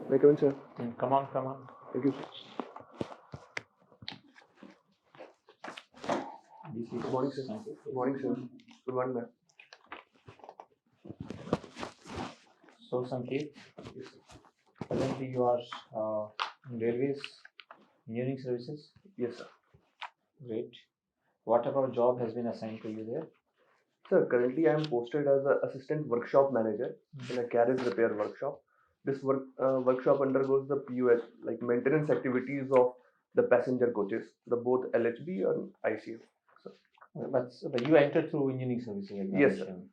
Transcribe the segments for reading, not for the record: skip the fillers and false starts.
May I come in, sir? Come on, come on. Thank you. This is Good morning, sir. Sanket. Good morning, sir. Good morning, ma'am. So, Sanket, Yes, sir. presently you are in railways, engineering services. Yes, sir. Great. What about job has been assigned to you there? Sir, currently I am posted as an assistant workshop manager in a carriage repair workshop. This workshop undergoes the PUH, like maintenance activities of the passenger coaches, the both LHB and ICF. So, But you entered through engineering services yes, sir. examination.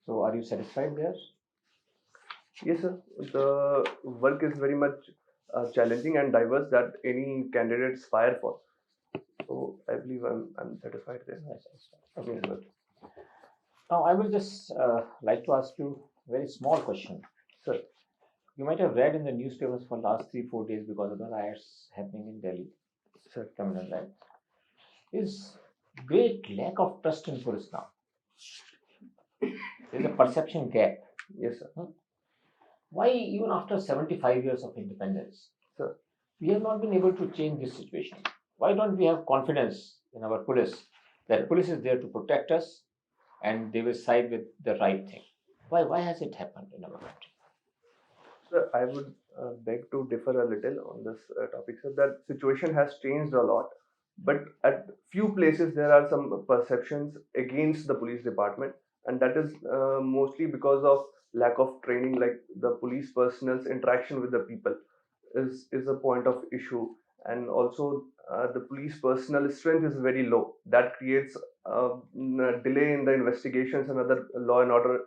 So, are you satisfied there? Yes, sir. The work is very much challenging and diverse that any candidates aspire for. So I believe I'm satisfied there. Yes, okay, Yes, good. Now, I will just like to ask you a very small question. sir. You might have read in the newspapers for last 3-4 days because of the riots happening in Delhi, Sir. criminal riots. Is great lack of trust in police now. There's a perception gap. Yes, sir. Why, even after 75 years of independence, Sir. we have not been able to change this situation? Why don't we have confidence in our police that police is there to protect us and they will side with the right thing? Why has it happened in our country? Sir, I would beg to differ a little on this topic, sir. That situation has changed a lot, but at few places there are some perceptions against the police department, and that is mostly because of lack of training. Like the police personnel's interaction with the people is a point of issue, and also the police personnel strength is very low. That creates delay in the investigations and other law and order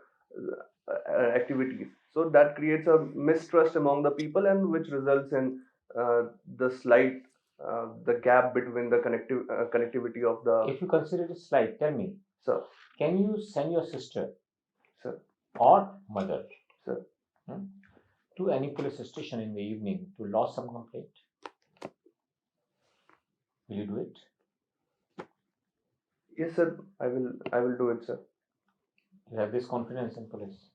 activities. So that creates a mistrust among the people, and which results in the slight the gap between the connectivity of the. If you consider it slight, tell me, Sir. Can you send your sister, Sir. or mother, Sir. To any police station in the evening to lodge some complaint? Will you do it? Yes, sir. I will do it, sir. You have this confidence in police?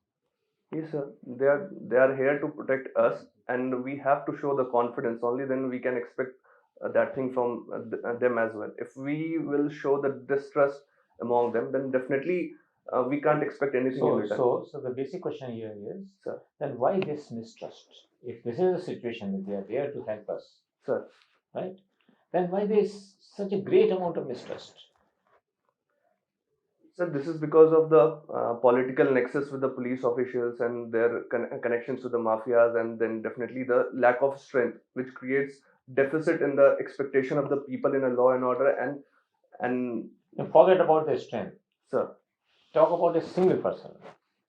Yes, sir. They are here to protect us, and we have to show the confidence. Only then we can expect that thing from them as well. If we will show the distrust among them, then definitely we can't expect anything in return. So the basic question here is, Sir. Then why this mistrust? If this is a situation that they are there to help us, Sir. Right? Then why there is such a great amount of mistrust? Sir, this is because of the political nexus with the police officials and their connections to the mafias, and then definitely the lack of strength, which creates deficit in the expectation of the people in a law and order. And forget about the strength. Sir. Talk about a single person.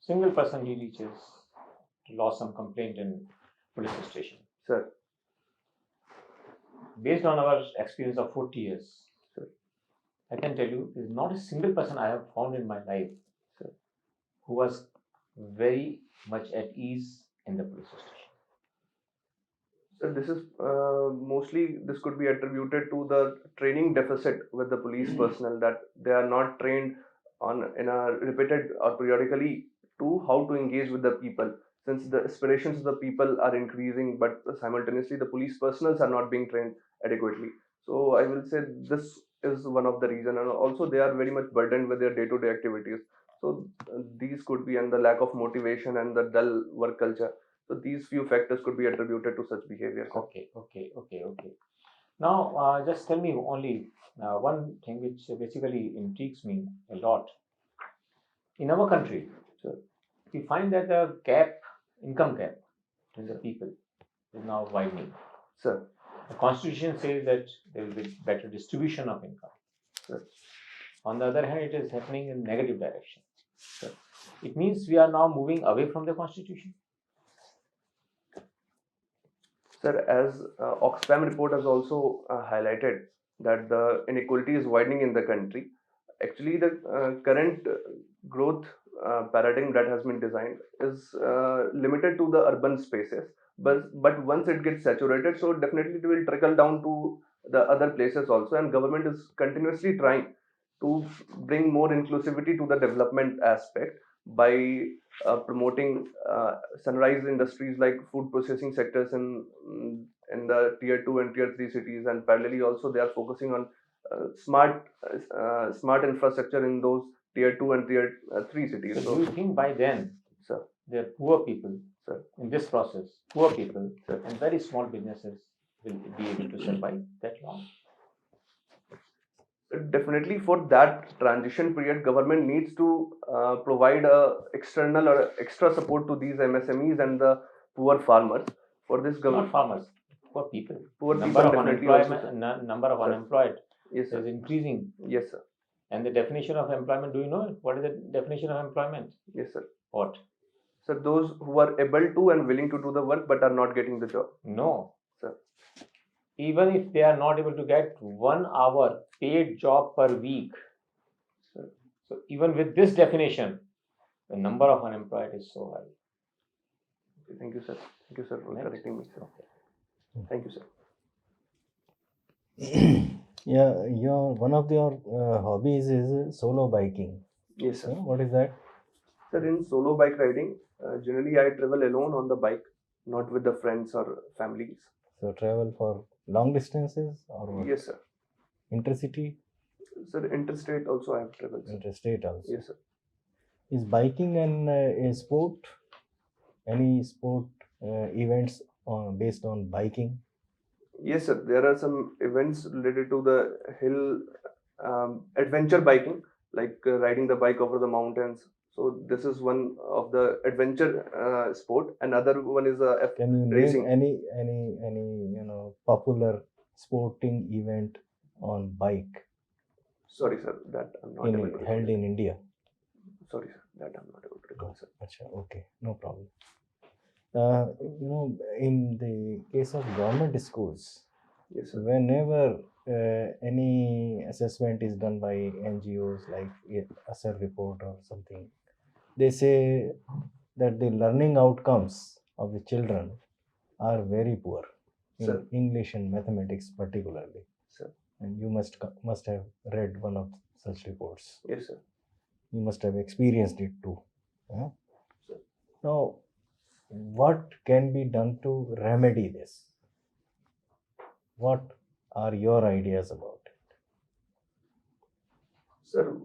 Single person he reaches to lodge some complaint in police station. Sir. Based on our experience of 40 years, I can tell you, there is not a single person I have found in my life who was very much at ease in the police station. So this is mostly, this could be attributed to the training deficit with the police personnel, that they are not trained in a repeated or periodically to how to engage with the people. Since the aspirations of the people are increasing, but simultaneously the police personnel are not being trained adequately. So I will say this is one of the reason, and also they are very much burdened with their day-to-day activities. So these could be, and the lack of motivation and the dull work culture. So these few factors could be attributed to such behavior. Okay. Now, just tell me only one thing which basically intrigues me a lot. In our country, we find that the income gap between the people is now widening. Sir. The constitution says that there will be better distribution of income. Sir. On the other hand, it is happening in negative direction. Sir. It means we are now moving away from the constitution. Sir, as Oxfam report has also highlighted that the inequality is widening in the country. Actually, the current growth paradigm that has been designed is limited to the urban spaces. But once it gets saturated, so definitely it will trickle down to the other places also. And government is continuously trying to bring more inclusivity to the development aspect. by promoting sunrise industries like food processing sectors in the tier 2 and tier 3 cities, and parallelly also they are focusing on smart infrastructure in those tier 2 and tier 3 cities. So do you think by then, sir, the poor people, sir, in this process, poor people sir, and very small businesses will be able to survive that long? definitely for that transition period, government needs to provide external or extra support to these MSMEs and the poor farmers. For this, Not farmers, poor people. poor Number people of definitely also, unemployment, sir. number of Sir. unemployed Yes, sir. is increasing. Yes, sir. And the definition of employment, do you know what is the definition of employment? Yes, sir. What? So those who are able to and willing to do the work but are not getting the job. No. Sir. Even if they are not able to get 1 hour paid job per week, Sir. so even with this definition, the number of unemployed is so high. Okay, thank you, sir. Thank you, sir, for Right. correcting me, sir. Okay. Thank you, sir. Yeah, one of your hobbies is solo biking. Yes, sir. What is that? Sir, in solo bike riding, generally I travel alone on the bike, not with the friends or families. So travel for long distances or what? Yes, sir. Intercity, Sir, interstate also I have traveled, sir. interstate also. Yes, sir. Is biking a sport? Any sport events based on biking? Yes, sir. There are some events related to the hill adventure biking, like riding the bike over the mountains. So this is one of the adventure sport. Another one is Can you racing. name any popular sporting event on bike Sorry, sir, that I'm not able to recall. held in India? Sorry, sir, that I'm not able to recall, sir. Achha, okay, no problem. In the case of government schools, Yes, sir. whenever any assessment is done by NGOs like ASER report or something, they say that the learning outcomes of the children are very poor in Sir. English and mathematics particularly. Sir. And you must have read one of such reports. Yes, sir. You must have experienced it too. Huh? Sir. Now, what can be done to remedy this? What are your ideas about it? Sir,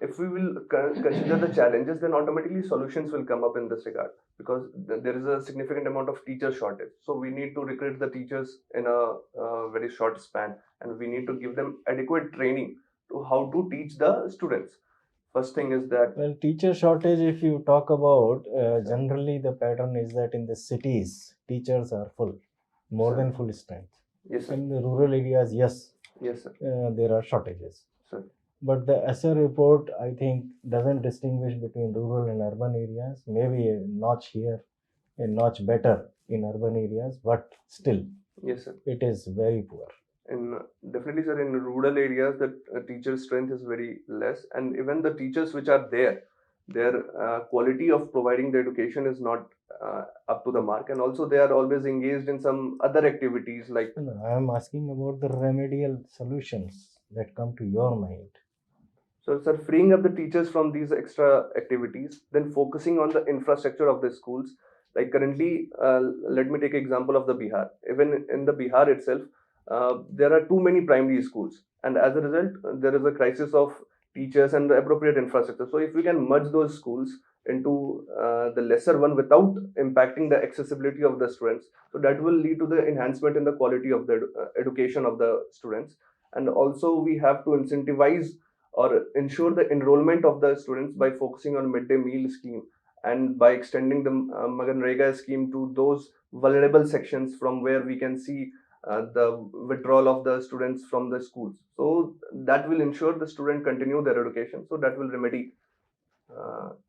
if we will consider the challenges, then automatically solutions will come up in this regard, because there is a significant amount of teacher shortage. So we need to recruit the teachers in a very short span, and we need to give them adequate training to how to teach the students. First thing is that, Well, teacher shortage, if you talk about, generally the pattern is that in the cities, teachers are full, more Sir. than full strength. yes, sir. In the rural areas, yes, Yes, sir. there are shortages. Sir. But the ASER report, I think, doesn't distinguish between rural and urban areas. Maybe a notch here, a notch better in urban areas, but still, Yes, sir. it is very poor. In definitely, sir, in rural areas, the teacher strength is very less, and even the teachers which are there, their quality of providing the education is not up to the mark, and also they are always engaged in some other activities like. No, I am asking about the remedial solutions that come to your mind. So, sir, freeing up the teachers from these extra activities, then focusing on the infrastructure of the schools. Like currently, let me take example of the Bihar. Even in the Bihar itself, there are too many primary schools, and as a result, there is a crisis of teachers and the appropriate infrastructure. So, if we can merge those schools into the lesser one without impacting the accessibility of the students, so that will lead to the enhancement in the quality of the education of the students. And also, we have to incentivize or ensure the enrollment of the students by focusing on midday meal scheme, and by extending the Maganrega scheme to those vulnerable sections from where we can see the withdrawal of the students from the schools. So that will ensure the student continue their education. So that will remedy,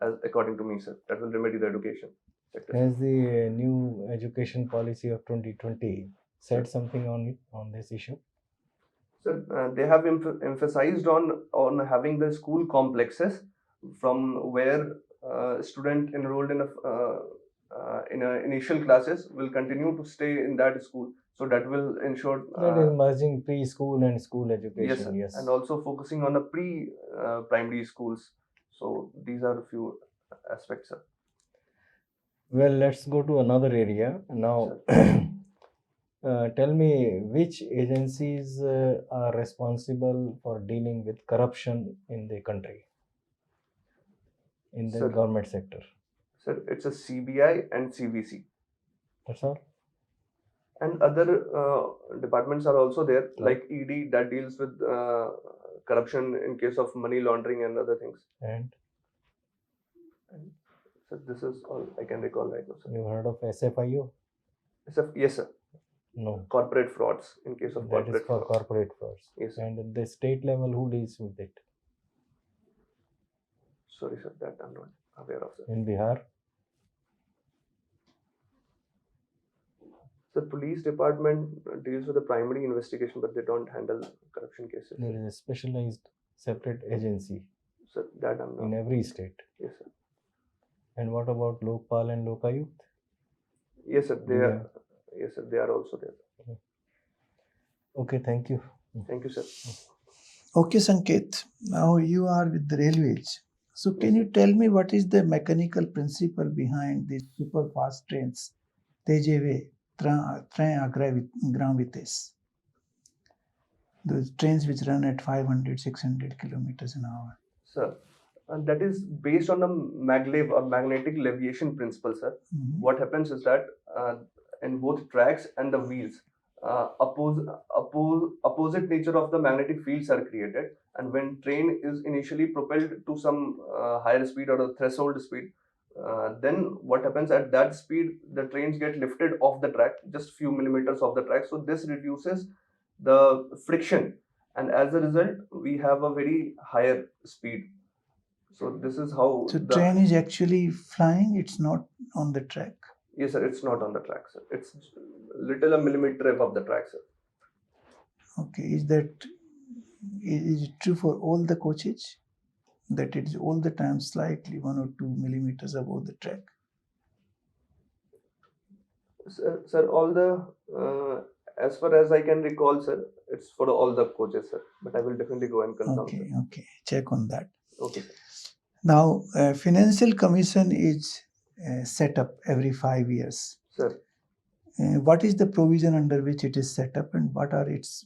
as according to me, sir, that will remedy the education sector. Has the new education policy of 2020 said something on this issue? So they have emphasized on having the school complexes from where student enrolled in a initial classes will continue to stay in that school. So that will ensure That is merging preschool and school education. yes, sir. Yes. And also focusing on the primary schools. So these are a few aspects, sir. Well, let's go to another area now. Tell me which agencies are responsible for dealing with corruption in the country, in the Sir, government sector. sir, it's a CBI and CVC. That's all. And other departments are also there, Like? like ED that deals with corruption in case of money laundering and other things. And And so this is all I can recall right now, sir. you heard of SFIO? Yes, sir. No. Corporate frauds, in case of That is corporate for frauds. corporate frauds. Yes, sir. And at the state level, who deals with it? Sorry, sir, that I'm not aware of, sir. In Bihar? The police department deals with the primary investigation, but they don't handle corruption cases. There is a specialized separate agency So that I'm in not. every state. Yes, sir. And what about Lokpal and Lokayukt? Yes, sir. They Yeah. are. Yes, sir. They are also there. Okay, thank you. Thank you, sir. Okay, Sanket, now you are with the railways. So, can you tell me what is the mechanical principle behind these super fast trains, TGV, train à grand vitesse? Those trains which run at 500, 600 kilometers an hour. Sir, and that is based on a maglev or magnetic leviation principle, sir. Mhm. What happens is that in both tracks and the wheels, opposite nature of the magnetic fields are created, and when train is initially propelled to some higher speed or a threshold speed, then what happens at that speed, the trains get lifted off the track, just few millimeters off the track. So this reduces the friction, and as a result, we have a very higher speed. So this is how So, the train is actually flying, it's not on the track. yes, sir. It's not on the track, sir. It's little a millimeter above the track, sir. Okay, is it true for all the coaches? That it is all the time slightly 1 or 2 millimeters above the track? Sir, all the as far as I can recall, sir, it's for all the coaches, sir. But I will definitely go and confirm, Okay, sir. okay, check on that. Okay, sir. Now, Financial Commission is set up every 5 years. Sir, What is the provision under which it is set up, and what are its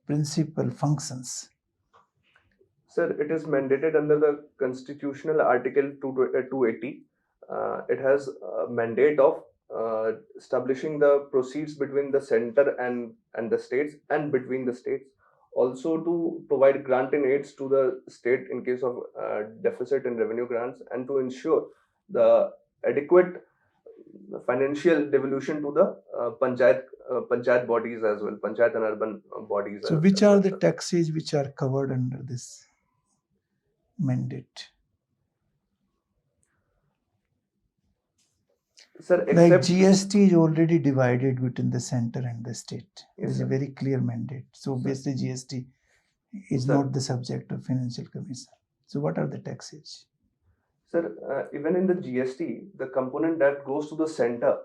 principal functions? sir, it is mandated under the constitutional article 280. It has a mandate of establishing the proceeds between the center and the states and between the states. Also to provide grant and aids to the state in case of deficit in revenue grants, and to ensure the adequate financial devolution to the panchayat bodies as well, panchayat and urban bodies. So, which are the taxes which are covered under this mandate? Sir, Like except GST is already divided between the center and the state. Yes, There's a sir. very clear mandate. So, Sir. basically, GST is Sir. not the subject of Financial Commission. So, what are the taxes? Sir, even in the GST, the component that goes to the center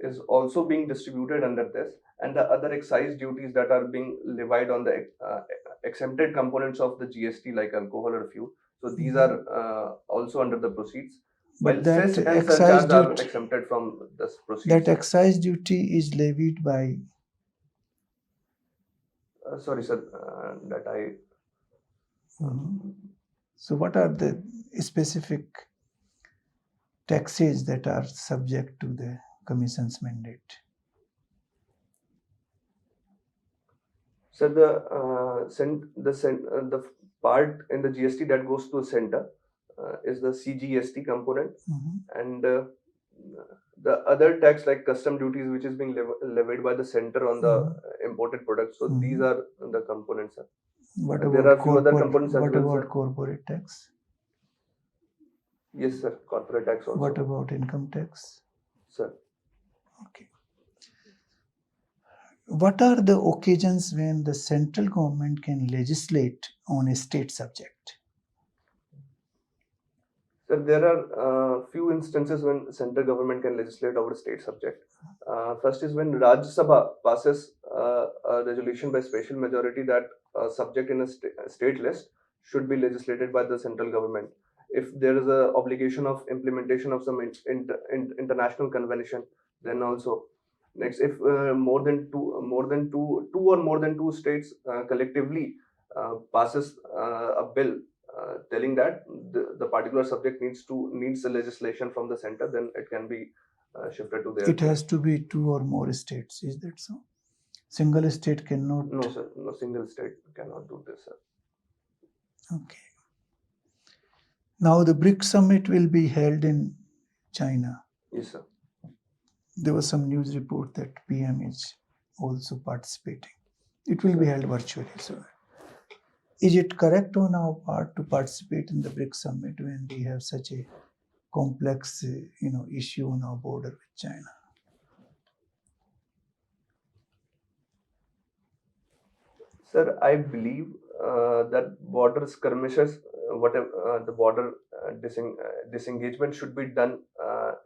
is also being distributed under this, and the other excise duties that are being levied on the exempted components of the GST, like alcohol or fuel. So these are also under the proceeds. But While that cess and excise surcharge are duty, exempted from this proceeds. that excise duty is levied by. Sorry, sir, that I. So, what are the specific taxes that are subject to the Commission's mandate? So the part in the GST that goes to the center is the CGST component, and the other tax like custom duties, which is being levied by the center on the imported products. So these are the components, sir. What There about are few other components as what well, about sir. corporate tax? Yes, sir. Corporate tax also. What about income tax? Sir, Okay. What are the occasions when the central government can legislate on a state subject? sir, there are few instances when central government can legislate over a state subject. First is when Rajya Sabha passes a resolution by special majority that subject in a state list should be legislated by the central government. if there is a obligation of implementation of some international convention, then also. Next, if two or more than two states collectively passes a bill telling that the particular subject needs a legislation from the center, then it can be shifted to their. It has to be two or more states. Is that so? Single state cannot. No, sir. No single state cannot do this, sir. Okay. Now the BRICS summit will be held in China. Yes, sir. There was some news report that PM is also participating. It will be held virtually. So, is it correct on our part to participate in the BRICS summit when we have such a complex, issue on our border with China? Sir, I believe that border skirmishes, whatever the border disengagement should be done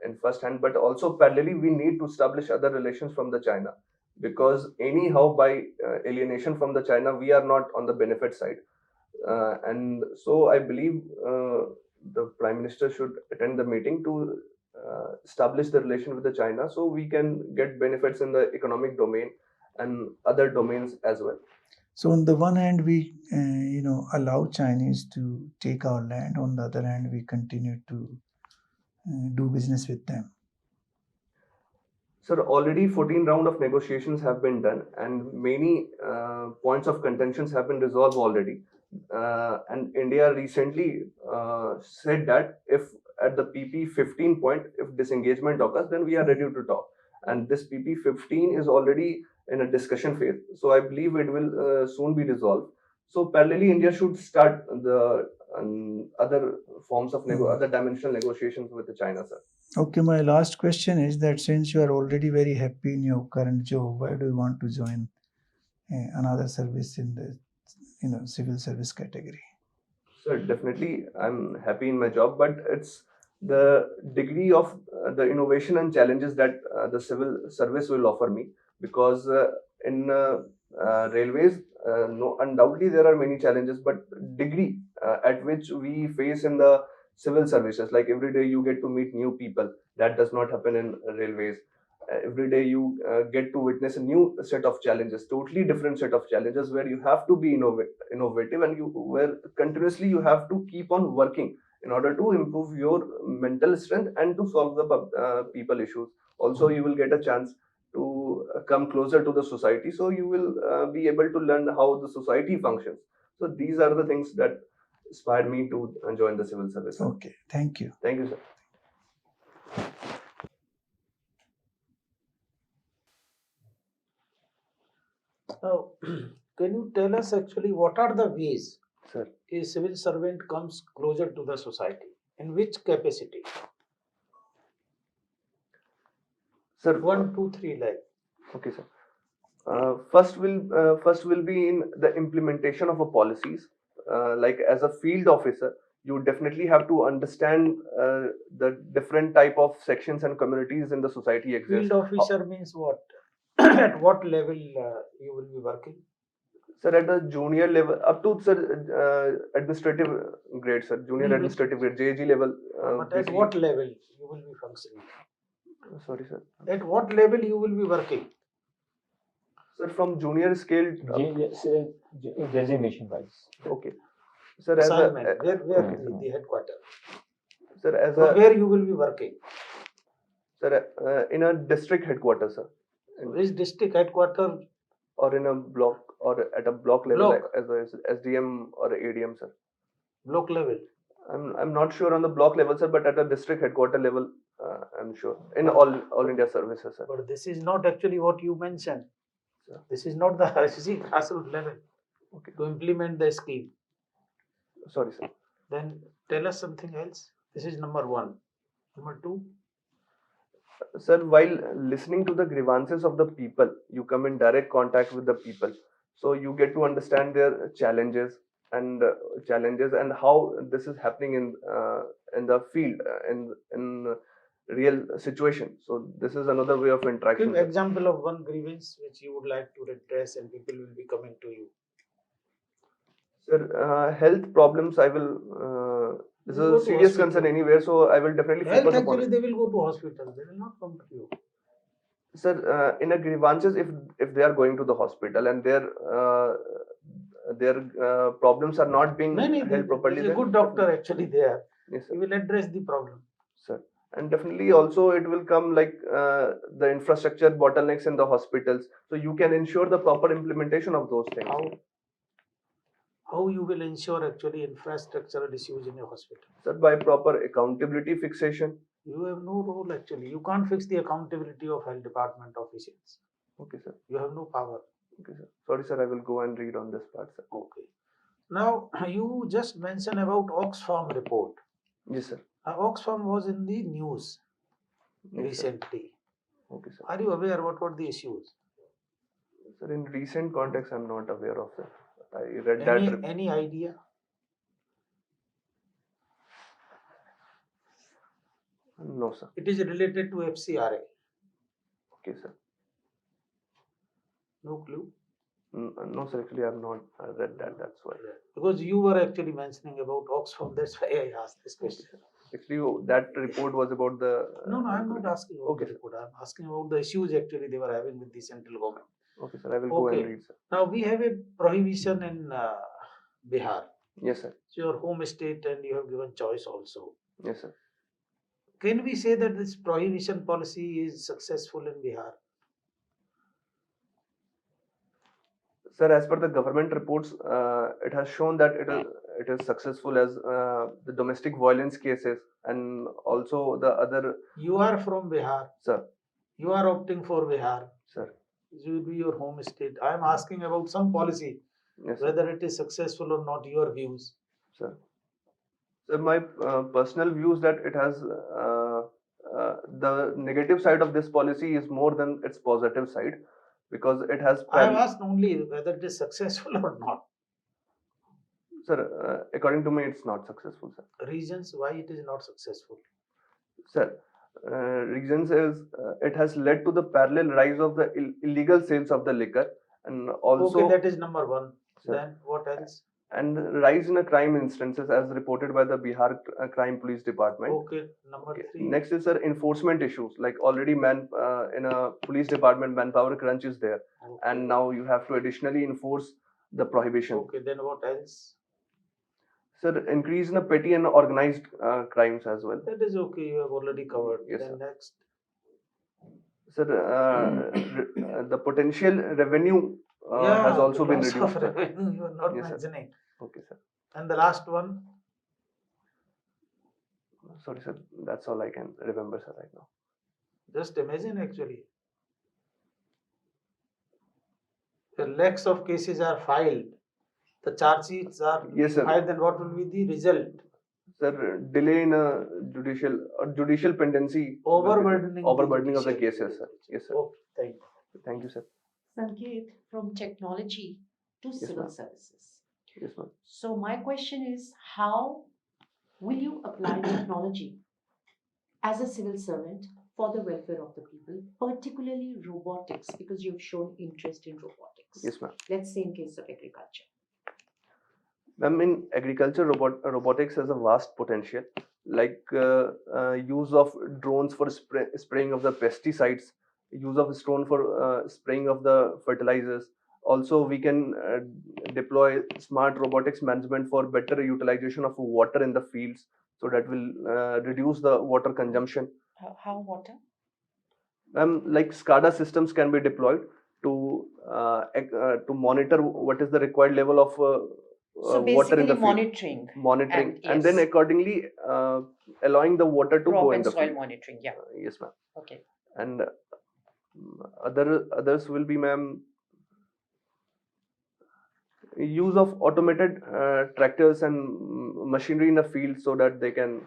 in first hand, but also parallelly we need to establish other relations from the China, because anyhow by alienation from the China we are not on the benefit side, and so I believe the Prime Minister should attend the meeting to establish the relation with the China, so we can get benefits in the economic domain and other domains as well. So on the one hand, we allow Chinese to take our land. On the other hand, we continue to do business with them. Sir, already 14 round of negotiations have been done, and many points of contentions have been resolved already. And India recently said that if at the PP 15 point, if disengagement occurs, then we are ready to talk. And this PP 15 is already in a discussion phase, so I believe it will soon be resolved. So parallelly, India should start the other forms of other dimensional negotiations with the China, sir. Okay, my last question is that since you are already very happy in your current job, why do you want to join another service in the civil service category? Sir, definitely I'm happy in my job, but it's the degree of the innovation and challenges that the civil service will offer me, because in railways, no, undoubtedly there are many challenges, but degree at which we face in the civil services, like every day you get to meet new people, that does not happen in railways. Every day you get to witness a new set of challenges, totally different set of challenges, where you have to be innovative, and where continuously you have to keep on working in order to improve your mental strength and to solve the people issues. Also, you will get a chance to come closer to the society, so you will be able to learn how the society functions. So these are the things that inspired me to join the civil service. Okay, thank you. Thank you, sir. Now, can you tell us actually what are the ways Sir. a civil servant comes closer to the society? In which capacity? Sir, 1, 2, 3, like. okay, sir. First will be in the implementation of a policies. Like as a field officer, you definitely have to understand the different type of sections and communities in the society exist. Field officer means what? At what level you will be working? Sir, at the junior level, up to administrative grade, sir, junior administrative grade, JAG level. But at what level you will be functioning? Sorry, sir. At what level you will be working? Sir, from junior scale. Designation wise. Okay. Sir, as Assignment. a, Where the headquarters? sir, as So a, where you will be working? sir, in a district headquarters, sir. Which district headquarters? Or in a block, or at a block level, Block. as a SDM or ADM, sir. Block level. I'm not sure on the block level, sir, but at a district headquarter level, I'm sure in all India services, sir. But this is not actually what you mentioned. Sir. This is not the grassroots level. Okay. To implement the scheme. Sorry, sir. Then tell us something else. This is number 1. Number 2. Sir, while listening to the grievances of the people, you come in direct contact with the people, so you get to understand their challenges and how this is happening in the field, in real situation. So this is another way of interaction. Give example of one grievance which you would like to redress and people will be coming to you. Sir, health problems, I will This You is go a to serious concern hospital. anywhere, so I will definitely Health focus upon actually it. they will go to hospital. They will not come to you. Sir, in a grievances, if they are going to the hospital and their problems are not being No, no, held properly, there's a then good doctor actually there. yes, He sir. will address the problem. Sir. And definitely also it will come like the infrastructure bottlenecks in the hospitals. So you can ensure the proper implementation of those things. How you will ensure actually infrastructural issues in your hospital? Sir, by proper accountability fixation. You have no role actually. You can't fix the accountability of health department officials. Okay, sir. You have no power. Okay, sir. Sorry, sir. I will go and read on this part, sir. Okay. Now you just mentioned about Oxfam report. Yes, sir. Oxfam was in the news Yes, sir. recently. Okay, sir. Are you aware what were the issues? Sir, in recent context, I'm not aware of that. I read that. Any idea? No, sir. It is related to FCRA. Okay, sir. No clue. No, sir. Actually, I've not read that. That's why. Because you were actually mentioning about Oxfam, that's why I asked this Okay, question. sir. Actually, that report was about the. No, I'm not asking about Okay, the sir. report. I'm asking about the issues actually they were having with the central government. Okay, sir. I will go and read, sir. Now we have a prohibition in Bihar. Yes, sir. It's your home state and you have given choice also. Yes, sir. Can we say that this prohibition policy is successful in Bihar? Sir, as per the government reports, it has shown that it is successful as the domestic violence cases and also the other. You are from Bihar. Sir. You are opting for Bihar. Sir. It will be your home state. I am asking about some policy, Yes, sir. whether it is successful or not. Your views. Sir. Sir, my personal views that it has the negative side of this policy is more than its positive side because it has. I have asked only whether it is successful or not. Sir, according to me, it's not successful, sir. Reasons why it is not successful? Sir, reasons is it has led to the parallel rise of the illegal sales of the liquor and also. Okay, that is number one. Sir. Then what else? And rise in a crime instances as reported by the Bihar Crime Police Department. Okay, number three. Next is, sir, enforcement issues. Like already in a police department, manpower crunch is there. Okay. And now you have to additionally enforce the prohibition. Okay, then what else? Sir, increase in a petty and organized crimes as well. That is okay, you have already covered. Yes, then sir. Next. Sir, the potential revenue has also been loss reduced. of revenue you are not Yes, sir. mentioning. Okay, sir. And the last one? Sorry, sir. That's all I can remember, sir, right now. Just imagine actually. The lakhs of cases are filed. The charge sheets are Yes, sir. filed, then what will be the result? Sir, delay in a judicial pendency. Overburdening of the judicial cases, sir. Yes, sir. Okay, thank you. Thank you, sir. Sanket, from technology to Yes, civil ma'am. services. Yes, ma'am. So my question is, how will you apply technology as a civil servant for the welfare of the people, particularly robotics, because you've shown interest in robotics? Yes, ma'am. Let's say in case of agriculture. Ma'am, in agriculture, robotics has a vast potential, like use of drones for spraying of the pesticides, use of drone for spraying of the fertilizers. Also, we can deploy smart robotics management for better utilization of water in the fields, so that will reduce the water consumption. How water? Like SCADA systems can be deployed to monitor what is the required level of So water in the basically field. monitoring. And then yes. accordingly allowing the water to Crop go in and the soil field. monitoring, yeah. Yes, ma'am. Okay. And others will be, ma'am, use of automated tractors and machinery in the field so that they can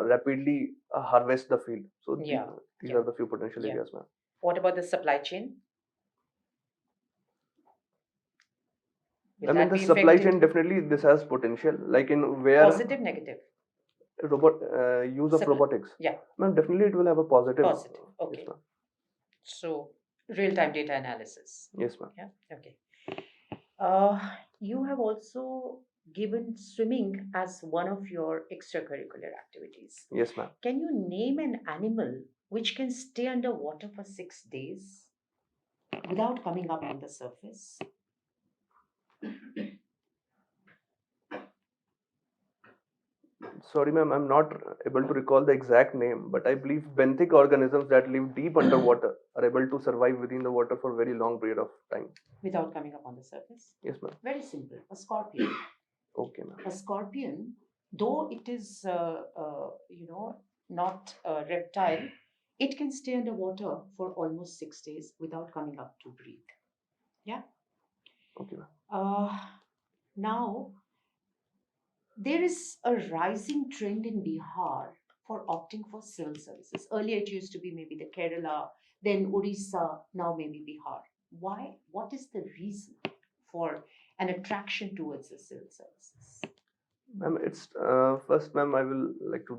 rapidly harvest the field. So Yeah, these yeah. are the few potential Yeah. areas, ma'am. What about the supply chain? Will I mean, that the be supply affected? chain, definitely this has potential, like in where Positive, negative? use of robotics. Yeah. Ma'am, definitely it will have a positive. Positive. Okay. Yes, ma'am. So real-time data analysis. Yes, ma'am. Yeah. Okay. You have also given swimming as one of your extracurricular activities. Yes, ma'am. Can you name an animal which can stay underwater for 6 days without coming up on the surface? Sorry, ma'am, I'm not able to recall the exact name, but I believe benthic organisms that live deep underwater are able to survive within the water for a very long period of time. Without coming up on the surface? Yes, ma'am. Very simple. A scorpion. Okay, ma'am. A scorpion, though it is, not a reptile, it can stay underwater for almost 6 days without coming up to breathe. Yeah. Okay, ma'am. Now, there is a rising trend in Bihar for opting for civil services. Earlier, it used to be maybe the Kerala, then Orissa, now maybe Bihar. Why? What is the reason for an attraction towards the civil services? Ma'am, it's first, ma'am, I will like to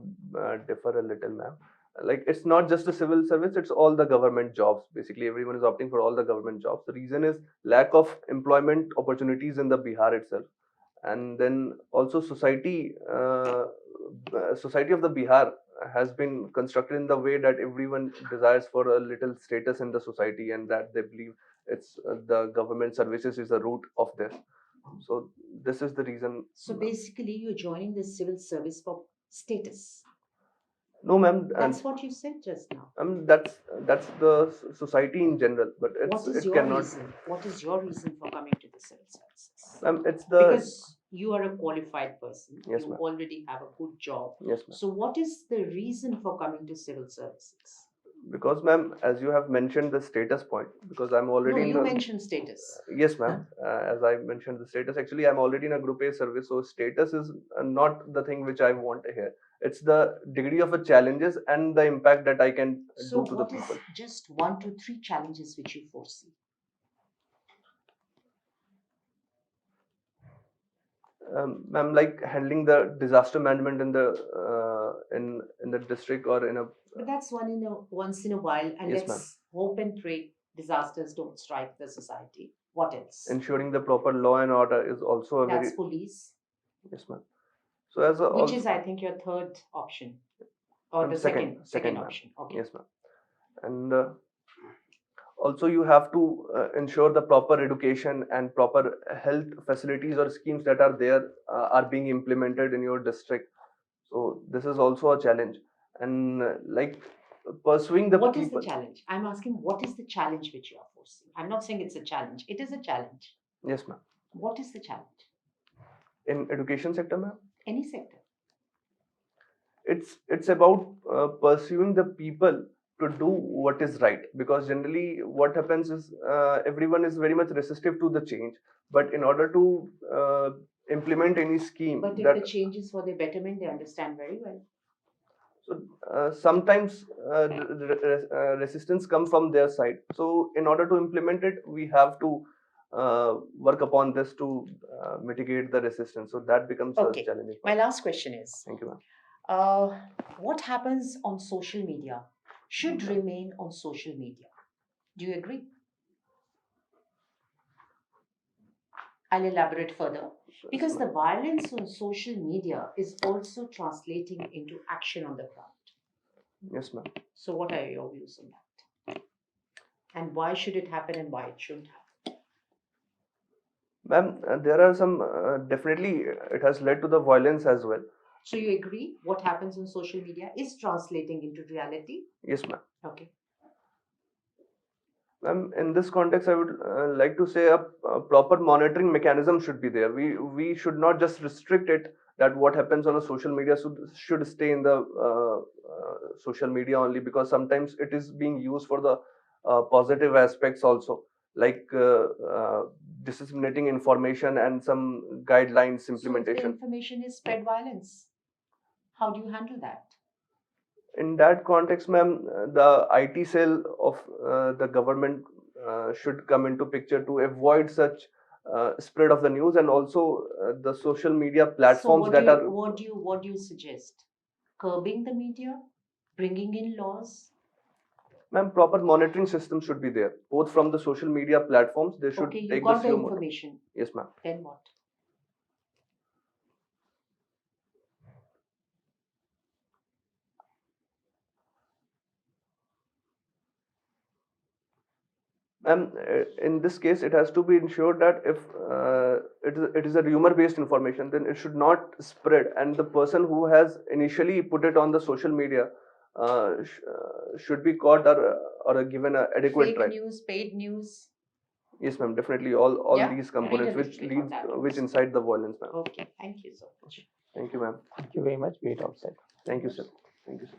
differ a little, ma'am. Like, it's not just a civil service, it's all the government jobs. Basically, everyone is opting for all the government jobs. The reason is lack of employment opportunities in the Bihar itself. And then also society of the Bihar has been constructed in the way that everyone desires for a little status in the society, and that they believe it's the government services is the root of this. So this is the reason. So basically, you're joining the civil service for status. No, ma'am. That's what you said just now. That's the society in general, but What is it your cannot. reason? What is your reason for coming to the civil services? It's the. Because you are a qualified person. Yes, you ma'am. already have a good job. Yes, ma'am. So what is the reason for coming to civil services? Because, ma'am, as you have mentioned the status point, because I'm already No, in you a, mentioned status. yes, ma'am. As I mentioned the status, actually, I'm already in a Group A service, so status is not the thing which I want to hear. It's the degree of a challenges and the impact that I can So do to the what is people. just 1 to 3 challenges which you foresee? Ma'am, like handling the disaster management in the in the district or in a. But that's once in a while, and Yes, let's hope and pray disasters don't strike the society. What else? Ensuring the proper law and order is also a That's very. police, Yes, ma'am. So as a which also, is, I think, your third option, or the second ma'am. option. Okay. Yes, ma'am. And also you have to ensure the proper education and proper health facilities or schemes that are there are being implemented in your district. So this is also a challenge, and like pursuing the What people. is the challenge? I'm asking, what is the challenge which you are foreseeing? I'm not saying it's a challenge. It is a challenge. Yes, ma'am. What is the challenge? In education sector, ma'am, Any sector. it's about pursuing the people to do what is right, because generally what happens is everyone is very much resistive to the change, but in order to implement any scheme But if that the change is for their betterment, they understand very well. so sometimes resistance come from their side, so in order to implement it we have to work upon this to mitigate the resistance, so that becomes Okay. a challenging My part. last question is, Thank you, ma'am. what happens on social media should remain on social media. Do you agree? I'll elaborate further. Because the violence on social media is also translating into action on the ground. Yes, ma'am. So, what are your views on that? And why should it happen and why it shouldn't happen? Ma'am, there are some definitely it has led to the violence as well. So, you agree what happens on social media is translating into reality? Yes, ma'am. Okay. Ma'am, in this context, I would like to say a proper monitoring mechanism should be there. We should not just restrict it that what happens on a social media should stay in the social media only, because sometimes it is being used for the positive aspects also, like disseminating information and some guidelines So, if the implementation. information is spread violence, how do you handle that? In that context, ma'am, the IT cell of the government should come into picture to avoid such spread of the news, and also the social media platforms so that are. what do you suggest? Curbing the media, bringing in laws? Ma'am, proper monitoring system should be there, both from the social media platforms. They should Okay, you take got the slow information. Yes, ma'am. Then what? And in this case, it has to be ensured that if it is a rumor-based information, then it should not spread. And the person who has initially put it on the social media should be caught or given a adequate Fake trial. news, paid news. Yes, ma'am. Definitely, all Yeah, these read a components little which bit lead on that which also. incite the violence, ma'am. Okay, thank you so much. Thank you, ma'am. Thank you very much. Wait outside. Thank you, sir. Thank you, sir.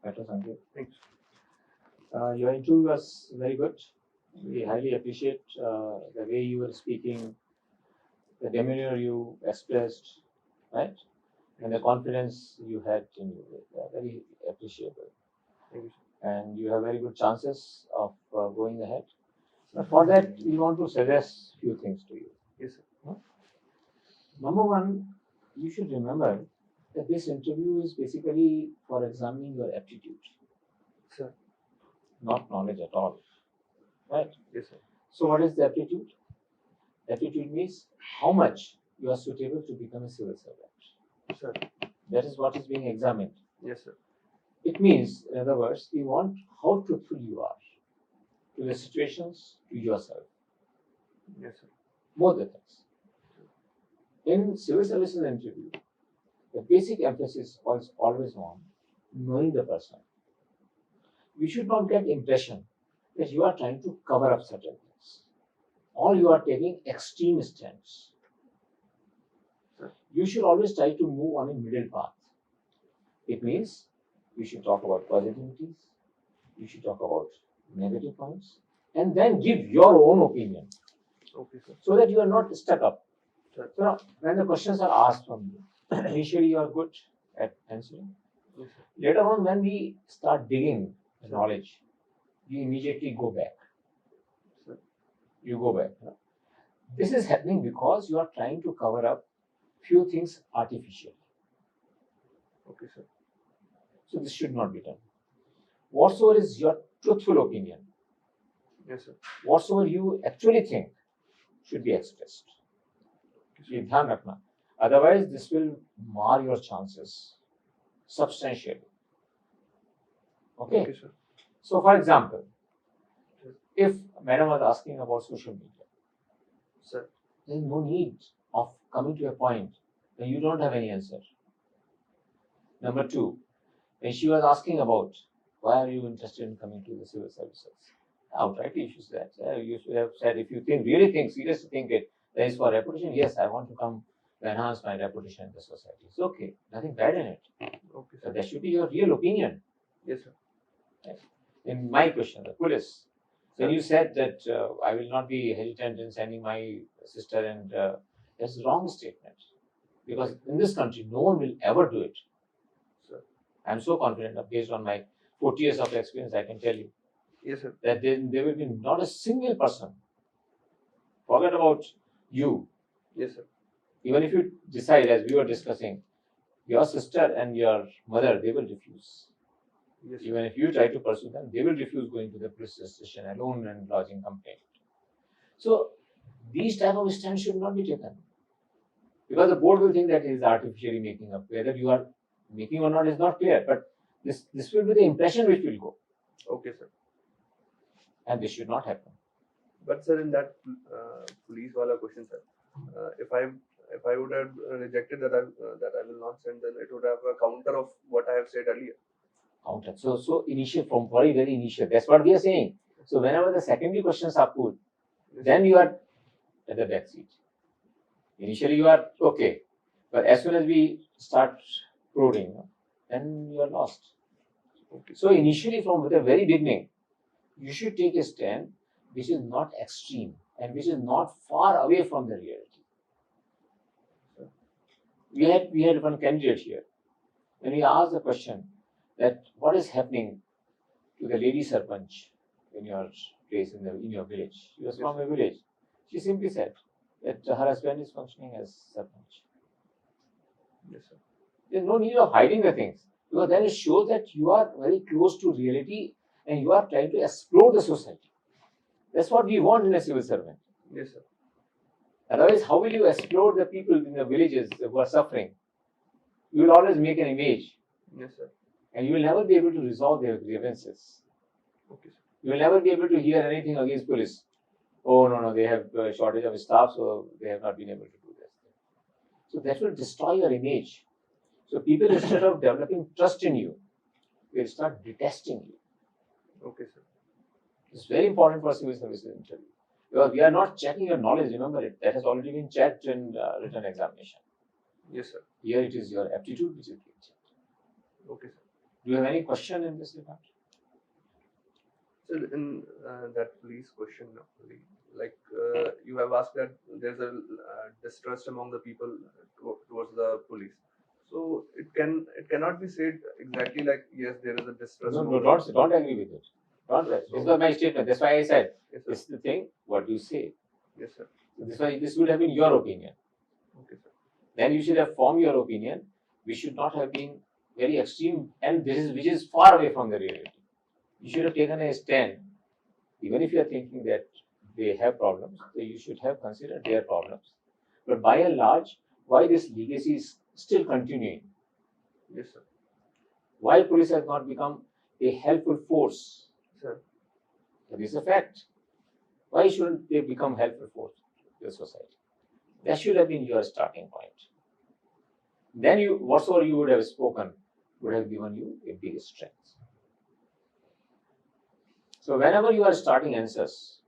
Better, Sanket. Thanks. Your interview was very good. We highly appreciate the way you were speaking, the demeanor you expressed, right? And the confidence you had in you. They are very appreciable. Thank you, sir. And you have very good chances of going ahead. But for that, we want to suggest few things to you. Yes, sir. Number one, you should remember that this interview is basically for examining your aptitude, Sir. not knowledge at all. Right? Yes, sir. So, what is the aptitude? Aptitude means how much you are suitable to become a civil servant. Sir. That is what is being examined. Yes, sir. It means, in other words, we want how truthful you are to the situations, to yourself. Yes, sir. Both the things. In civil services interview, the basic emphasis is always on knowing the person. We should not get impression that you are trying to cover up certain things, or you are taking extreme stands. You should always try to move on a middle path. It means you should talk about positivities, you should talk about negative points, and then give your own opinion. Okay, sir. So that you are not stuck up. Sir. So when the questions are asked from you, initially you are good at answering. Yes, sir. Later on, when we start digging the knowledge, you immediately go back. Sir. You go back. This is happening because you are trying to cover up few things artificially. Okay, sir. So this should not be done. Whatsoever is your truthful opinion, Yes, sir. whatsoever you actually think, should be expressed. ये ध्यान रखना. Otherwise, this will mar your chances substantially. Okay. Okay, sir. So, for example, if madam was asking about social media, Sir. there is no need of coming to a point when you don't have any answer. Number two, when she was asking about why are you interested in coming to the civil services, outrightly she said, you should have said, if you really think, seriously think it, that is for reputation, yes, I want to come to enhance my reputation in the society. It's okay, nothing bad in it. Okay, So sir. that should be your real opinion. Yes, sir. In my question, the police, when you said that I will not be hesitant in sending my sister, and that's a wrong statement. Because in this country, no one will ever do it. Sir. I'm so confident, based on my 40 years of experience, I can tell you Yes, sir. that there will be not a single person, forget about you, Yes, sir. even if you decide, as we were discussing, your sister and your mother, they will refuse. Yes, sir. Even if you try to pursue them, they will refuse going to the police station alone and lodging complaint. So these type of stands should not be taken, because the board will think that it is artificially making up. Whether you are making or not is not clear, but this will be the impression which will go, Okay, sir. and this should not happen. But sir, in that police wala question, sir, if I would have rejected that I will not send, then it would have a counter of what I have said earlier. Counter. So initial, from very initial. That's what we are saying. So whenever the secondary questions are put, Yes, then you are at the back seat. Initially you are okay, but as soon as we start probing, then you are lost. Okay. So initially, from the very beginning, you should take a stand which is not extreme and which is not far away from the reality. We had one candidate here. When we asked the question that what is happening to the lady sarpanch in your place, in your village, she was from a village. She simply said that her husband is functioning as sarpanch. Yes, sir. There's no need of hiding the things, because then it shows that you are very close to reality and you are trying to explore the society. That's what we want in a civil servant. Yes, sir. Otherwise, how will you explore the people in the villages who are suffering? You will always make an image, Yes, sir. and you will never be able to resolve their grievances. Okay, sir. You will never be able to hear anything against police. Oh no, they have a shortage of staff, so they have not been able to do this. So that will destroy your image. So people, instead of developing trust in you, will start detesting you. Okay, sir. It's very important for civil services interview, because we are not checking your knowledge. Remember it. That has already been checked in written examination. Yes, sir. Here it is your aptitude which is being checked. Okay, sir. Do you have any question in this regard? So in that police question, like you have asked that there's a distrust among the people towards the police. So it cannot be said exactly like yes, there is a distrust. No, among don't agree with it. Don't. This was my statement. That's why I said Yes, this sir. is the thing. What you say. Yes, sir. This would have been your opinion. Okay, sir. Then you should have formed your opinion. We should not have been very extreme, and which is far away from the reality. You should have taken a stand, even if you are thinking that they have problems. So you should have considered their problems. But by and large, why this legacy is still continuing? Yes, sir. Why police has not become a helpful force? Sir. This is a fact. Why shouldn't they become helpful force to the society? That should have been your starting point. Then whatsoever you would have spoken would have given you a big strength. So whenever you are starting answers,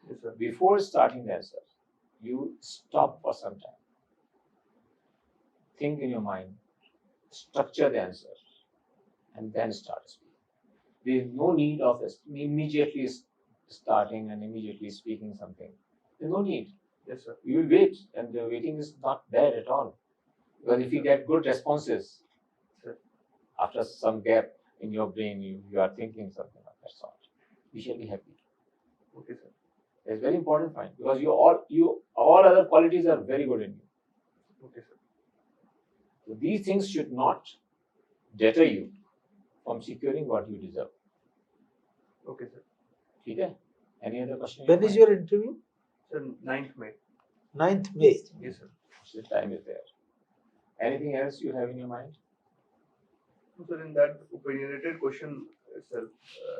Yes, sir. before starting the answer, you stop for some time. Think in your mind, structure the answer, and then start speaking. There is no need of immediately starting and immediately speaking something. There's no need. Yes, sir. You will wait, and the waiting is not bad at all. Because if you get good responses, Sir. after some gap in your brain, you are thinking something of that sort, you shall be happy. Okay, sir. It's very important point, because all other qualities are very good in you. Okay, sir. So these things should not deter you from securing what you deserve. Okay, sir. Okay? Any other question? When is your interview? Sir, 9th May. 9th May. Yes, sir. The time is there. Anything else you have in your mind? So, sir, in that opinionated question itself,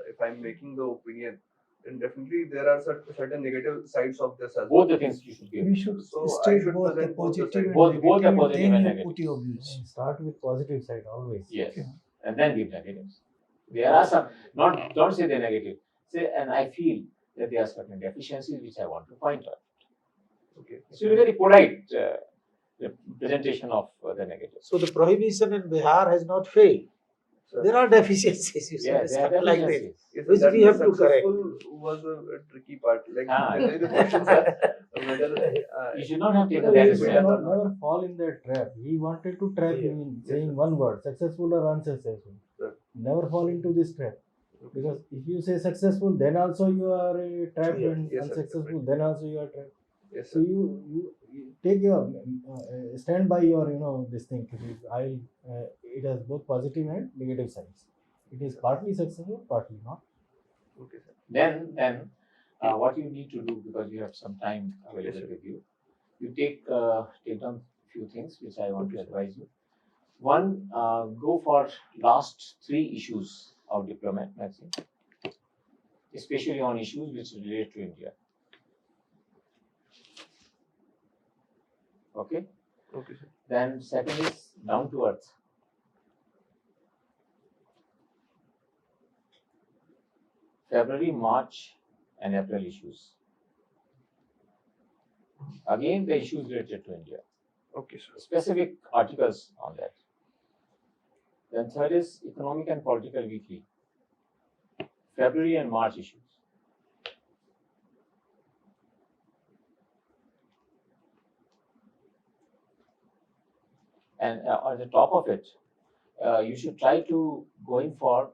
if I'm making the opinion, then definitely there are certain negative sides of this as well. Both the things you should give. You should So I state should both the present both the positive sides. and Both the negative, positive and and then you negative. put your views. Start with positive side always. Yes. Okay. And then give negatives. There are some, don't say the negative. Say, and I feel that there are certain deficiencies which I want to point out. Okay. It should be very polite presentation of the negatives. So the prohibition in Bihar has not failed. Sir. There are deficiencies, you Yeah, said, there are stuff like this. deficiencies. Yes, Which that we have to successful was a tricky part. Like the questions are whether You should not have taken No, that he as should well. never fall in that trap. He wanted to trap you in saying one word, successful or unsuccessful. Sir. Never fall into this trap. Okay. Because if you say successful, then also you are trapped, Yeah. and Yes, sir, unsuccessful, then also you are trapped. Yes, So sir. you take your stand by your this thing. It has both positive and negative sides. It is partly successful, partly not. Okay, sir. Then what you need to do, because you have some time available Yes, sir. with you, you take down few things which I want to advise you. One, go for last 3 issues of diplomat magazine, especially on issues which relate to India. Okay. Okay, sir. Then second is down to earth. February, March, and April issues. Again, the issues related to India. Okay, sir. Specific articles on that. Then third is economic and political weekly. February and March issues. And on the top of it, you should try to going for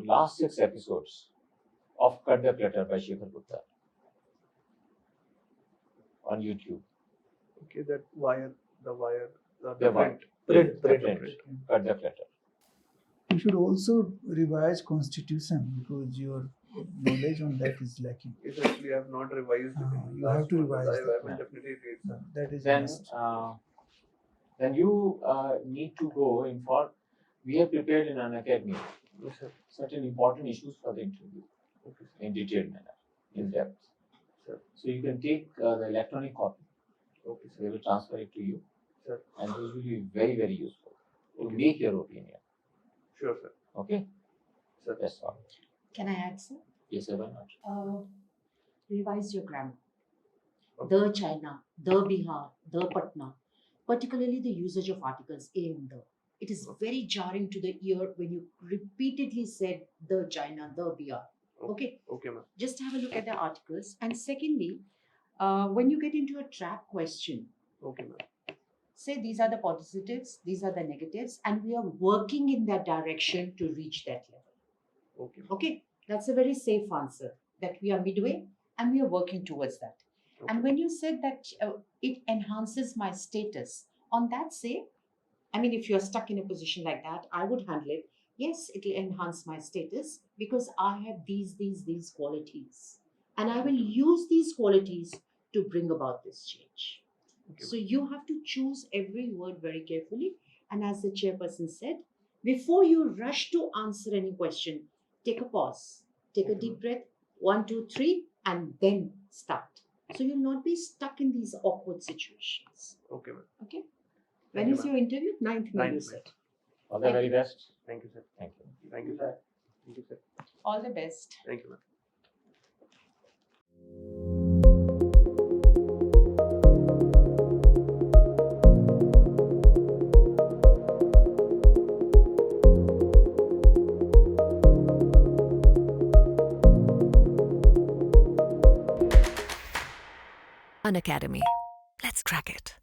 last 6 episodes of Cut the Clutter by Shekhar Gupta on YouTube. Okay, that wire, the The print. Print. Cut the Clutter. You should also revise constitution because your knowledge on that is lacking. Yes, actually, I have not revised. You have to revise I that. will definitely read, sir. That is Then must. then you need to go in for. We have prepared in Unacademy Yes, sir. certain important issues for the interview Okay, sir. in detailed manner, in depth. Sir. So you can take the electronic copy. Okay, They sir. will transfer it to you, Sir. and those will be very, very useful to Okay. make your opinion. Sure, sir. Okay, Sir. that's all. Can I add, sir? Yes, sir, why not? Revise your grammar. Okay. The China, the Bihar, the Patna, particularly the usage of articles a and the. It is very jarring to the ear when you repeatedly said the China, the Bihar. Okay, Okay, ma'am. just have a look at the articles. And secondly, when you get into a trap question, Okay, ma'am. say these are the positives, these are the negatives, and we are working in that direction to reach that level. Okay, ma'am. Okay, that's a very safe answer that we are midway and we are working towards that. Okay. And when you said that it enhances my status, on that say, I mean, if you're stuck in a position like that, I would handle it. Yes, it will enhance my status because I have these qualities. And I will use these qualities to bring about this change. Okay, So you have to choose every word very carefully. And as the chairperson said, before you rush to answer any question, take a pause, take a Okay, deep breath, 1, 2, 3, and then start. So you'll not be stuck in these awkward situations. Okay, ma'am. Okay? Thank When you, is ma'am. your interview? 9th May, you Ninth said. All the very best. Thank you, sir. Thank you. Thank you, sir. Thank you, sir. All the best. Thank you, ma'am. Unacademy. Let's crack it.